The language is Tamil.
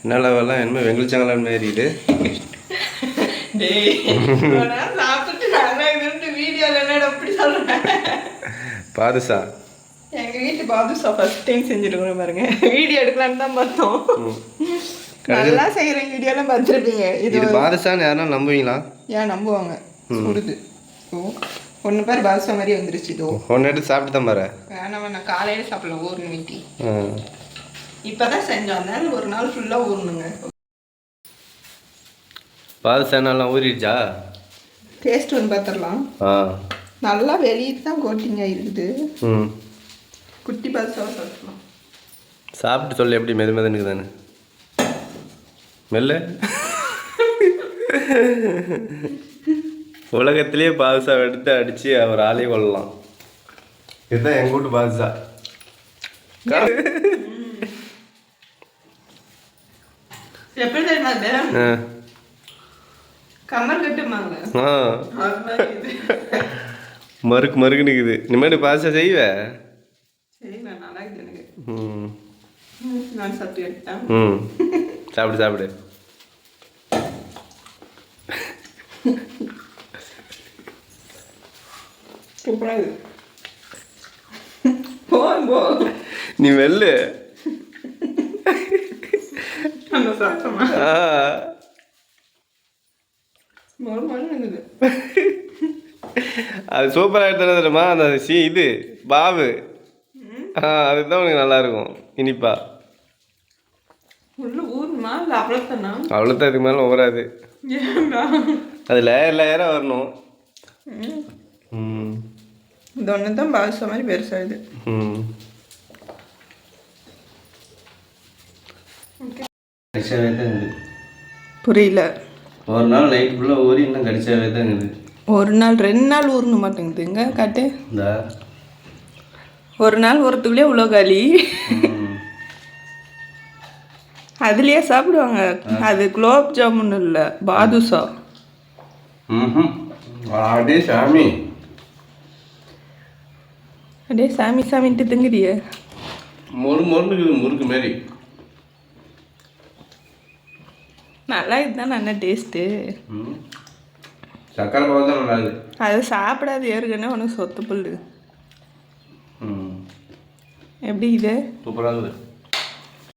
என்ன லெவலாம் என்ன வெங்கலிச்சாங்களான்னு மாரி இது. பாதுஷா எங்கள் வீட்டு பாதுஷா ஃபர்ஸ்ட் டைம் செஞ்சுருக்கோம் பாருங்க. வீடியோ எடுக்கலான்னு தான் பார்த்தோம். நல்லா செய்கிற வீடியோலாம் பார்த்துருப்பீங்க. இது பாதுஷான்னு யாரும் நம்புவீங்களா? ஏன் நம்புவாங்க. சுடுது ஒன்று பேர் பாதுஷா மாதிரி வந்துருச்சு. இதோ ஒன்று எடுத்து சாப்பிட்டு தான் பாரு. வேணாம் வேணாம், காலையில் சாப்பிடலாம் ஊர்னு வீட்டி. இப்போ தான் செஞ்சோம், அதனால ஒரு நாள் ஃபுல்லாக ஊறணுங்க. பாதுஷா நல்லா ஊறிடுச்சா? டேஸ்ட் ஒன்று பார்த்துடலாம். நல்லா வெளியே தான் கோட்டிங் ஆகிருக்குது. குட்டி பாதுஷாவை சாப்பிடலாம். சாப்பிட்டு சொல்லு எப்படி மெது மெதுன்னு தானே மெல்ல. உலகத்திலேயே பாதுஷா எடுத்து அடித்து அவர் ஆளையே கொள்ளலாம். இதுதான் எங்கள் வீட்டு பாதுஷா. எப்படி தெரியுமா? கம்மல் கட்டுமாங்க. மறுக்கு மறுக்குன்னு இருக்குது. இனிமேட்டு பாதுஷா செய்வேன். நல்லா இருக்குது எனக்கு. நான் சாப்பிட்டு எடுத்தேன். சாப்பிடு சாப்பிடு. சூப்பராக இருக்குது. போ நீ வெள்ளு அந்த சாப்பிட்டோமா அது சூப்பராக எடுத்துறது தெரியுமா? அந்த இது பாவு அதுதான் உனக்கு நல்லா இருக்கும் இனிப்பா. அவ்வளோதான், இதுக்கு மேலே ஊறாது. அது லேயர் லேயராக வரணும். இந்த ஒன்று தான் பாதுஷா மாதிரி பெருசாகுது. புரியல. ஒரு நாள் நைட் ஃபுல்லாக ஊறி இன்னும் கடிச்சாவே தான் இருக்குது. ஒரு நாள் 2 நாள் ஊறணும் மாட்டேங்குதுங்க. காட்டு. ஒரு நாள் ஊறத்துக்குள்ளே இவ்வளோ காலி. அதுலேயே சாப்பிடுவாங்க. அது குலோப் ஜாமுன் இல்லை, பாதுஷா. அப்படியே சாமி அப்படியே சாமி சாமின்ட்டு திங்குறிய. மொறுன்னு முறுக்கு மாரி நல்லா இதுதான் நல்ல டேஸ்ட்டு. சக்கரை பாவு தான் நல்லா இருக்குது. அது சாப்பிடாது ஏற்கனவே உனக்கு சொத்து புல்லு. எப்படி இது சூப்பராக இருக்குது.